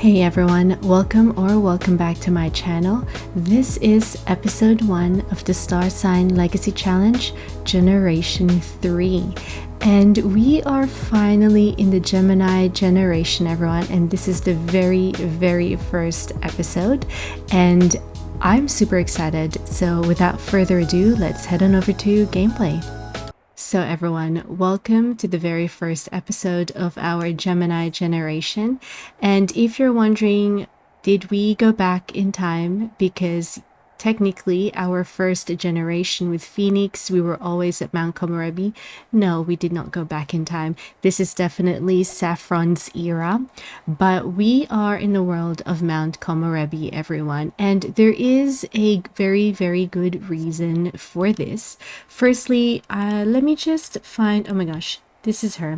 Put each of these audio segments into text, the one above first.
Hey everyone, welcome back to my channel. This is episode 1 of the Star Sign Legacy Challenge Generation 3. And we are finally in the Gemini generation, everyone, and this is the very first episode, and I'm super excited. So without further ado, let's head on over to gameplay. So everyone, welcome to the very first episode of our Gemini generation. And if you're wondering, did we go back in time? Because technically our first generation with Phoenix, we were always at Mount Komorebi. No, we did not go back in time. This is definitely Saffron's era, but we are in the world of Mount Komorebi, everyone. And there is a very good reason for this. Firstly, let me just find, oh my gosh, this is her.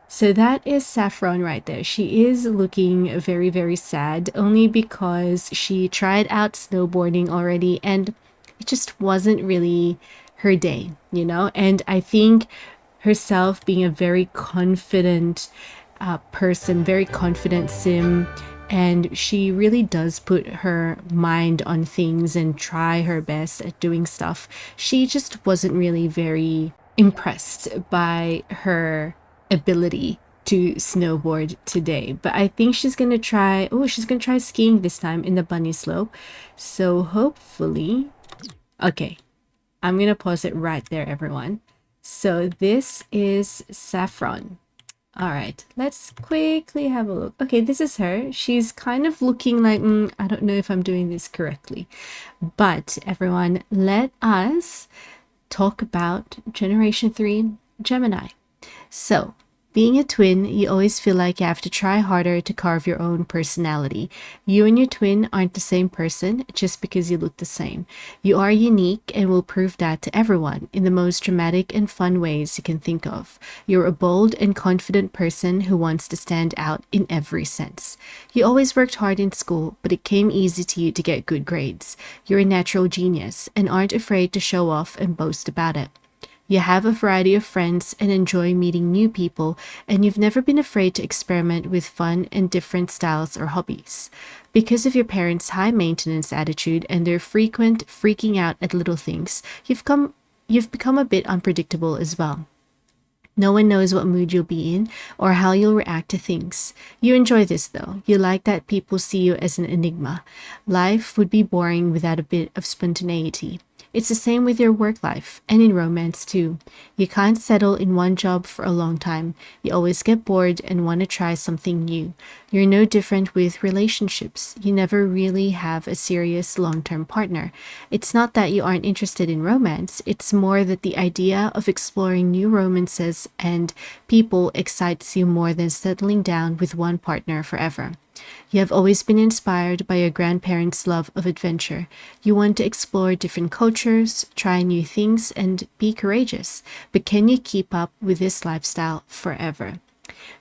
So that is Saffron right there. She is looking very sad, only because she tried out snowboarding already and it just wasn't really her day, you know? And I think herself being a very confident person, very confident sim, and she really does put her mind on things and try her best at doing stuff. She just wasn't really very impressed by her ability to snowboard today, but I think she's gonna try skiing this time in the bunny slope. So hopefully, okay, I'm gonna pause it right there, everyone. So this is Saffron. All right, let's quickly have a look. Okay, this is her. She's kind of looking like, I don't know if I'm doing this correctly, but everyone, let us talk about Generation 3 Gemini. So, being a twin, you always feel like you have to try harder to carve your own personality. You and your twin aren't the same person just because you look the same. You are unique and will prove that to everyone in the most dramatic and fun ways you can think of. You're a bold and confident person who wants to stand out in every sense. You always worked hard in school, but it came easy to you to get good grades. You're a natural genius and aren't afraid to show off and boast about it. You have a variety of friends and enjoy meeting new people, and you've never been afraid to experiment with fun and different styles or hobbies. Because of your parents' high maintenance attitude and their frequent freaking out at little things, you've become a bit unpredictable as well. No one knows what mood you'll be in or how you'll react to things. You enjoy this though. You like that people see you as an enigma. Life would be boring without a bit of spontaneity. It's the same with your work life and in romance too. You can't settle in one job for a long time. You always get bored and want to try something new. You're no different with relationships. You never really have a serious long-term partner. It's not that you aren't interested in romance. It's more that the idea of exploring new romances and people excites you more than settling down with one partner forever. You have always been inspired by your grandparents' love of adventure. You want to explore different cultures, try new things, and be courageous. But can you keep up with this lifestyle forever?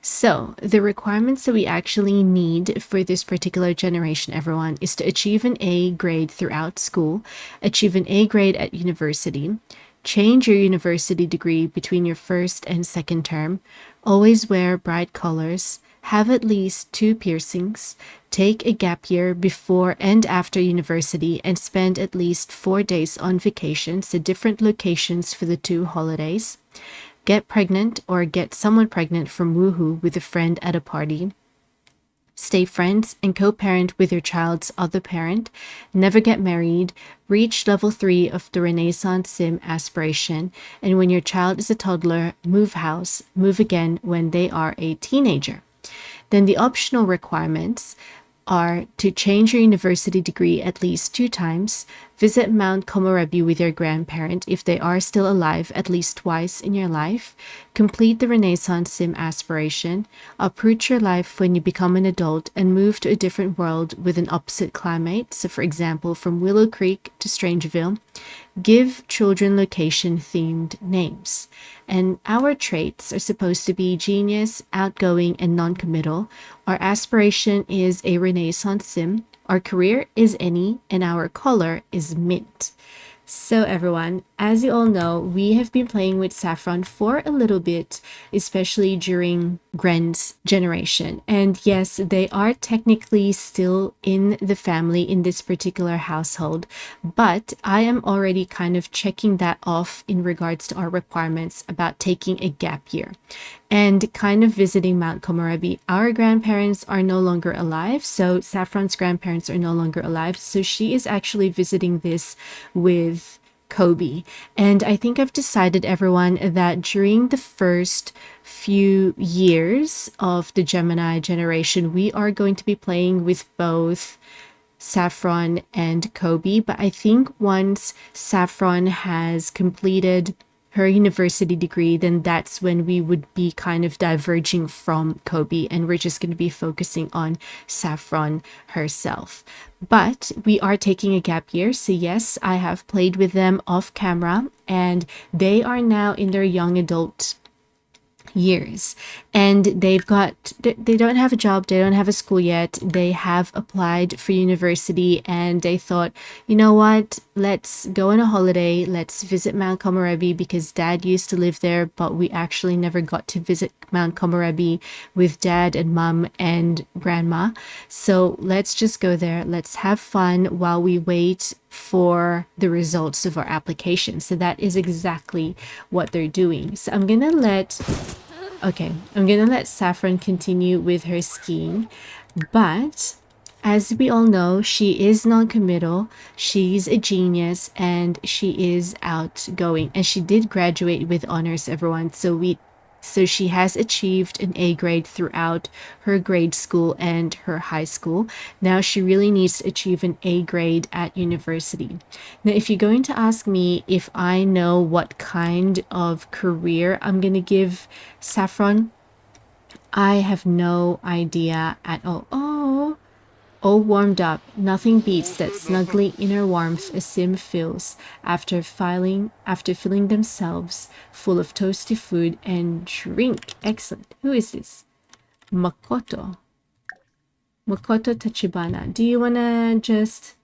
So, the requirements that we actually need for this particular generation, everyone, is to achieve an A grade throughout school, achieve an A grade at university, change your university degree between your first and second term, always wear bright colors, have at least 2 piercings, take a gap year before and after university, and spend at least 4 days on vacations to different locations for the 2 holidays. Get pregnant or get someone pregnant from woohoo with a friend at a party. Stay friends and co-parent with your child's other parent. Never get married. Reach level 3 of the Renaissance Sim aspiration. And when your child is a toddler, move house. Move again when they are a teenager. Then the optional requirements are to change your university degree at least 2 times, visit Mount Komorebi with your grandparent if they are still alive at least twice in your life, complete the Renaissance Sim aspiration, uproot your life when you become an adult and move to a different world with an opposite climate, so for example from Willow Creek to Strangeville, give children location-themed names. And our traits are supposed to be genius, outgoing, and non-committal. Our aspiration is a Renaissance Sim. Our career is any, and our color is mint. So everyone, as you all know, we have been playing with saffron for a little bit, especially during Gren's generation. And yes, they are technically still in the family in this particular household, but I am already kind of checking that off in regards to our requirements about taking a gap year and kind of visiting Mount Komorebi. Our grandparents are no longer alive, so Saffron's grandparents are no longer alive. So she is actually visiting this with Kobe. And I think I've decided, everyone, that during the first few years of the Gemini generation, we are going to be playing with both Saffron and Kobe. But I think once Saffron has completed her university degree, then that's when we would be kind of diverging from Kobe, and we're just going to be focusing on Saffron herself. But we are taking a gap year, so yes, I have played with them off camera, and they are now in their young adult years, and they don't have a job, they don't have a school yet, they have applied for university, and they thought, you know what, let's go on a holiday, let's visit Mount Komorebi because dad used to live there, but we actually never got to visit Mount Komorebi with dad and mom and grandma. So let's just go there, let's have fun while we wait for the results of our application. So that is exactly what they're doing. So I'm gonna let Saffron continue with her skiing, but as we all know, she is non-committal, she's a genius, and she is outgoing, and she did graduate with honors, everyone. So she has achieved an A grade throughout her grade school and her high school. Now she really needs to achieve an A grade at university. Now, if you're going to ask me if I know what kind of career I'm going to give Saffron, I have no idea at all. Oh, all warmed up, nothing beats that snuggly inner warmth a sim feels after filling themselves full of toasty food and drink. Excellent. Who is this? Makoto. Makoto Tachibana. Do you wanna just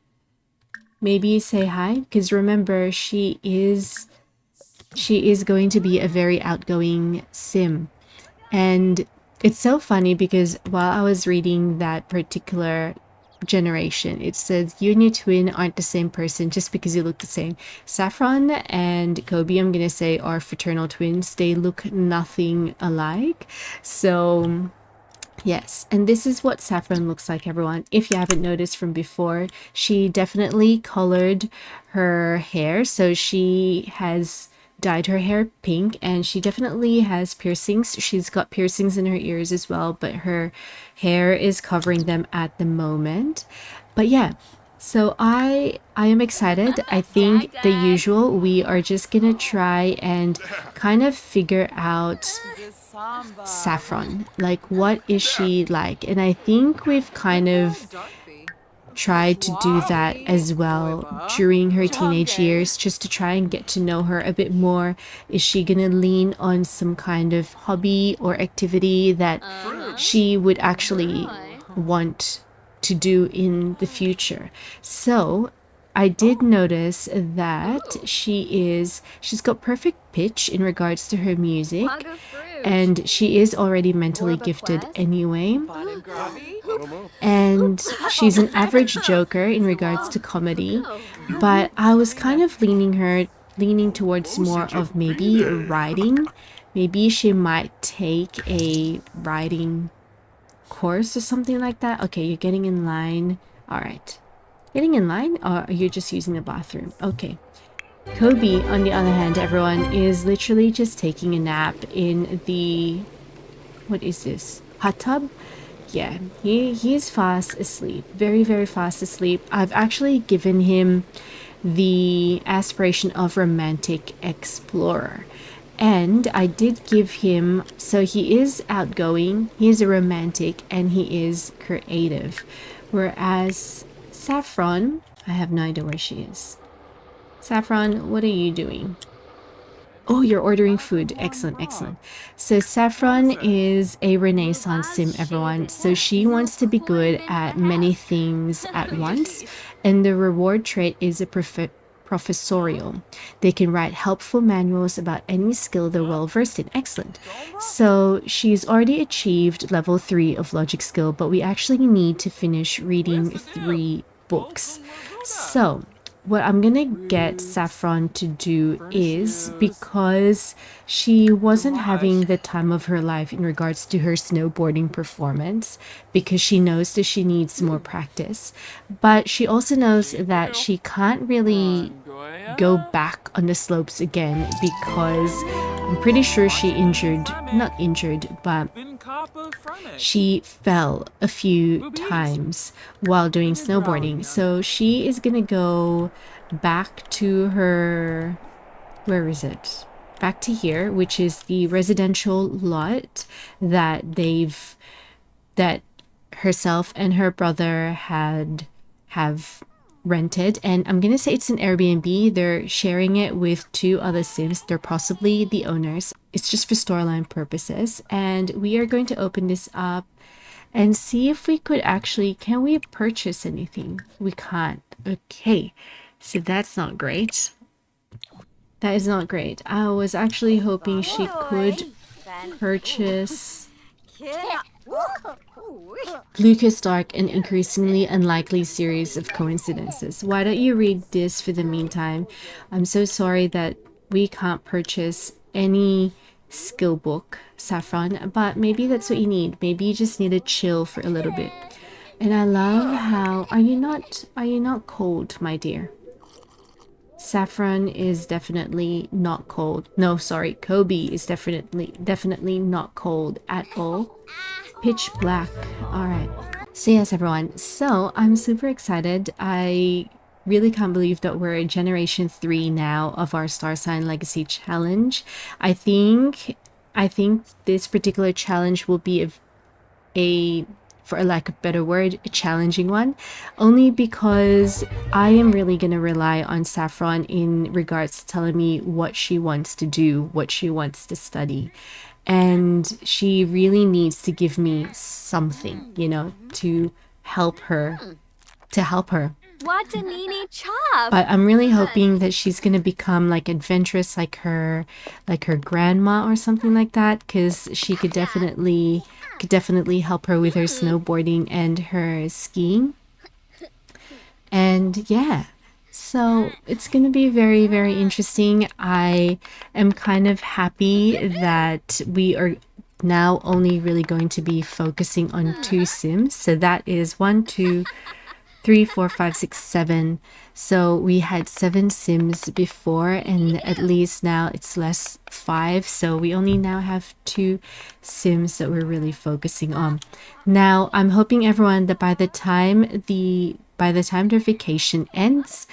maybe say hi? Because remember, she is going to be a very outgoing sim. And it's so funny because while I was reading that particular generation, it says you and your twin aren't the same person just because you look the same. Saffron and Kobe, I'm gonna say, are fraternal twins. They look nothing alike. So yes, and this is what Saffron looks like, everyone. If you haven't noticed from before, she definitely colored her hair. So she has dyed her hair pink, and she definitely has piercings. She's got piercings in her ears as well, but her hair is covering them at the moment. But yeah, so I am excited. I think the usual, we are just gonna try and kind of figure out Saffron, like what is she like, and I think we've kind of tried to do that as well during her teenage years, just to try and get to know her a bit more. Is she gonna lean on some kind of hobby or activity that she would actually want to do in the future? So I did notice that she's got perfect pitch in regards to her music, and she is already mentally gifted anyway. And she's an average joker in regards to comedy, but I was kind of leaning towards more of maybe writing. Maybe she might take a writing course or something like that. Okay, you're getting in line. All right. Getting in line, or are you just using the bathroom? Okay. Kobe, on the other hand, everyone, is literally just taking a nap in the... what is this? Hot tub? Yeah, he's fast asleep. Very, very fast asleep. I've actually given him the aspiration of romantic explorer. And I did give him... so he is outgoing, he is a romantic, and he is creative. Whereas Saffron, I have no idea where she is. Saffron, what are you doing? Oh, you're ordering food. Excellent, excellent. So Saffron is a Renaissance sim, everyone. So she wants to be good at many things at once. And the reward trait is a professorial. They can write helpful manuals about any skill they're well versed in. Excellent. So she's already achieved level 3 of logic skill, but we actually need to finish reading 3 books. So what I'm gonna get Saffron to do is, because she wasn't having the time of her life in regards to her snowboarding performance, because she knows that she needs more practice, but she also knows that she can't really go back on the slopes again because I'm pretty sure she not injured, but she fell a few times while doing snowboarding. So she is gonna go back to her, where is it? Back to here, which is the residential lot that that herself and her brother have rented, and I'm gonna say it's an Airbnb. They're sharing it with 2 other Sims. They're possibly the owners. It's just for storyline purposes, and we are going to open this up and see if we could actually, can we purchase anything? We can't. Okay, so that's not great. That is not great. I was actually hoping she could purchase Lucas Dark, an increasingly unlikely series of coincidences. Why don't you read this for the meantime? I'm so sorry that we can't purchase any skill book, Saffron, but maybe that's what you need. Maybe you just need to chill for a little bit. And I love how, are you not cold, my dear? Saffron is definitely not cold. No, sorry, Kobe is definitely not cold at all. Pitch black. All right. So yes, everyone. So I'm super excited. I really can't believe that we're at generation 3 now of our Star Sign Legacy Challenge. I think this particular challenge will be a for a lack of better word, a challenging one, only because I am really going to rely on Saffron in regards to telling me what she wants to do, what she wants to study. And she really needs to give me something, you know, to help her, What a nini chop! But I'm really hoping that she's gonna become like adventurous, like her grandma or something like that, because she could definitely help her with her snowboarding and her skiing. And yeah, so it's gonna be very, very interesting. I am kind of happy that we are now only really going to be focusing on 2 Sims. So that is 1, 2, 3, 4, 5, 6, 7. So we had 7 Sims before, and at least now it's less 5. So we only now have 2 Sims that we're really focusing on. Now I'm hoping, everyone, that by the time their vacation ends,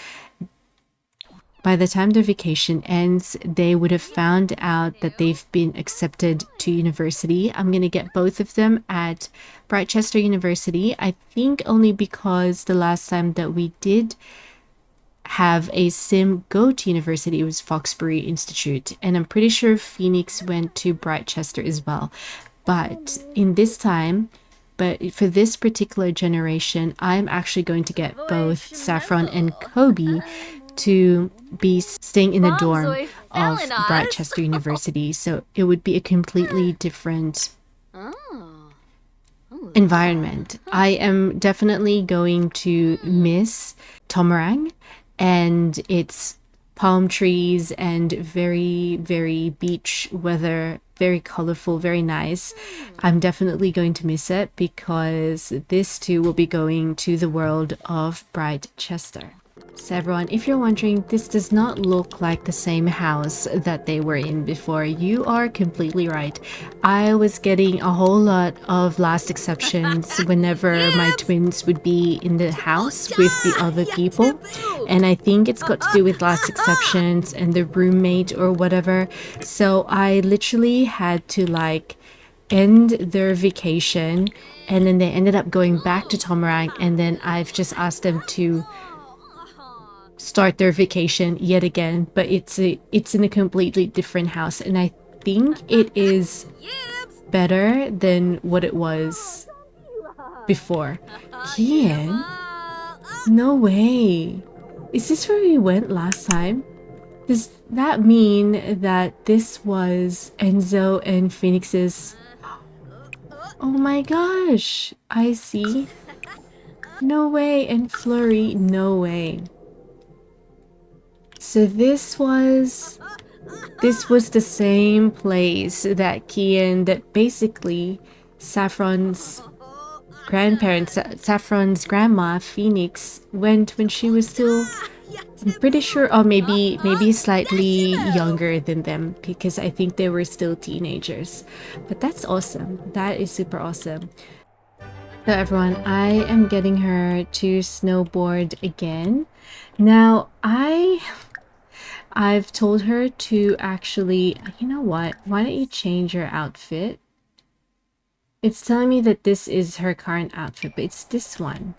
they would have found out that they've been accepted to university. I'm going to get both of them at Brightchester University. I think only because the last time that we did have a sim go to university, it was Foxbury Institute. And I'm pretty sure Phoenix went to Brightchester as well. But for this particular generation, I'm actually going to get both Saffron and Kobe to be staying in the dorm of Brightchester University. So it would be a completely different environment. I am definitely going to miss Tomarang and its palm trees and very, very beach weather, very colorful, very nice. I'm definitely going to miss it because this too will be going to the world of Brightchester. So everyone, if you're wondering, this does not look like the same house that they were in before. You are completely right. I was getting a whole lot of last exceptions whenever my twins would be in the house with the other people. And I think it's got to do with last exceptions and the roommate or whatever. So I literally had to like end their vacation, and then they ended up going back to Tomarang, and then I've just asked them to start their vacation yet again, but it's in a completely different house, and I think it is better than what it was before. Kian? No way. Is this where we went last time? Does that mean that this was Enzo and Phoenix's? Oh my gosh! I see. No way. And Flurry, no way. So this was the same place that that basically Saffron's grandparents, Saffron's grandma, Phoenix, went when she was still, I'm pretty sure, or maybe slightly younger than them, because I think they were still teenagers. But that's awesome. That is super awesome. So everyone, I am getting her to snowboard again. Now, I've told her to actually, you know what? Why don't you change your outfit? It's telling me that this is her current outfit, but it's this one.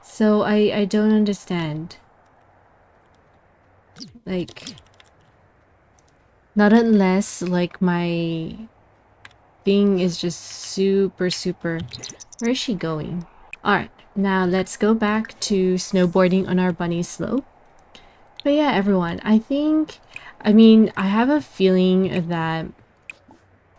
So I don't understand. Like, not unless like my thing is just super. Where is she going? Alright, now let's go back to snowboarding on our bunny slope. But yeah, everyone, I have a feeling that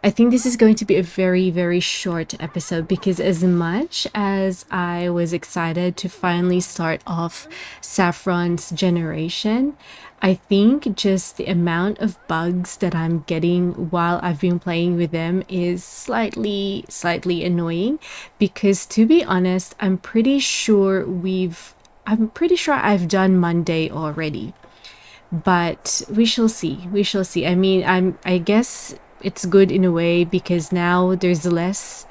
I think this is going to be a very short episode, because as much as I was excited to finally start off Saffron's generation, I think just the amount of bugs that I'm getting while I've been playing with them is slightly annoying, because to be honest, I'm pretty sure I've done Monday already. But we shall see. I mean, I guess it's good in a way, because now there's less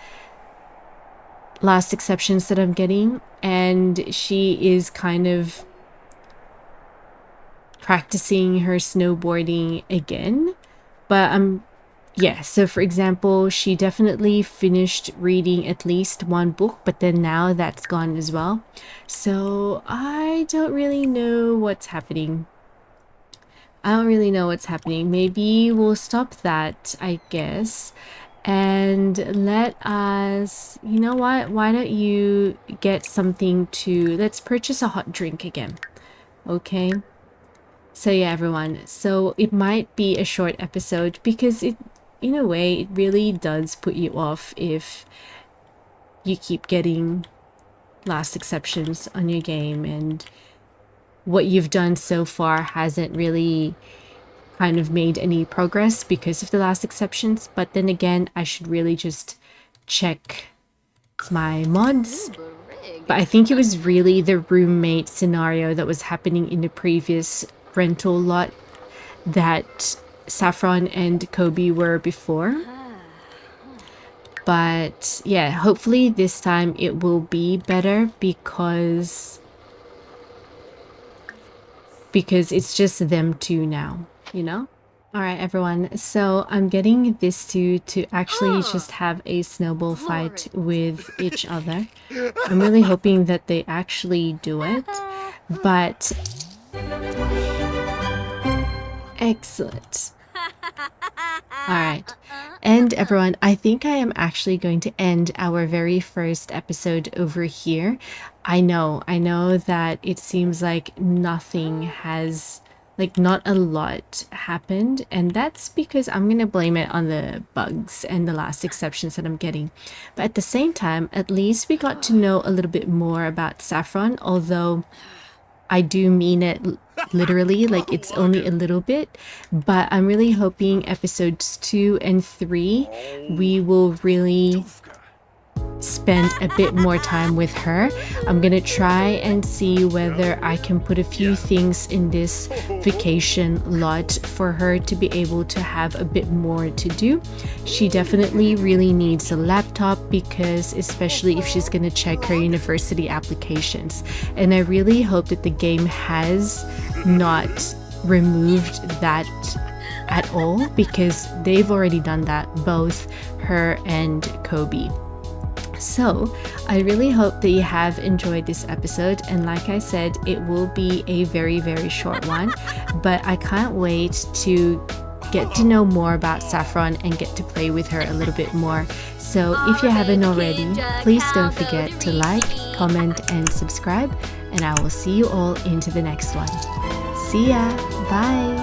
last exceptions that I'm getting, and she is kind of practicing her snowboarding again. But yeah, so for example, she definitely finished reading at least one book, but then now that's gone as well. So I don't really know what's happening. Maybe we'll stop that, I guess. And let us, you know what? Why don't you get something to, let's purchase a hot drink again. Okay. So yeah, everyone. So it might be a short episode, because in a way, it really does put you off if you keep getting last exceptions on your game, and what you've done so far hasn't really kind of made any progress because of the last exceptions. But then again, I should really just check my mods. But I think it was really the roommate scenario that was happening in the previous rental lot that Saffron and Kobe were before. But yeah, hopefully this time it will be better, because it's just them two now, you know? Alright everyone, so I'm getting these two to actually just have a snowball fight with each other. I'm really hoping that they actually do it, but excellent. Alright, and everyone, I think I am actually going to end our very first episode over here. I know that it seems like nothing has, like not a lot happened, and that's because I'm gonna blame it on the bugs and the last exceptions that I'm getting. But at the same time, at least we got to know a little bit more about Saffron, although I do mean it literally, like it's only a little bit. But I'm really hoping episodes 2 and 3 we will really spend a bit more time with her. I'm gonna try and see whether I can put a few things in this vacation lot for her to be able to have a bit more to do. She definitely really needs a laptop, because especially if she's gonna check her university applications, and I really hope that the game has not removed that at all, because they've already done that, both her and Kobe. So I really hope that you have enjoyed this episode, and like I said, it will be a very short one, but I can't wait to get to know more about Saffron and get to play with her a little bit more. So if you haven't already, please don't forget to like, comment and subscribe, and I will see you all into the next one. See ya! Bye!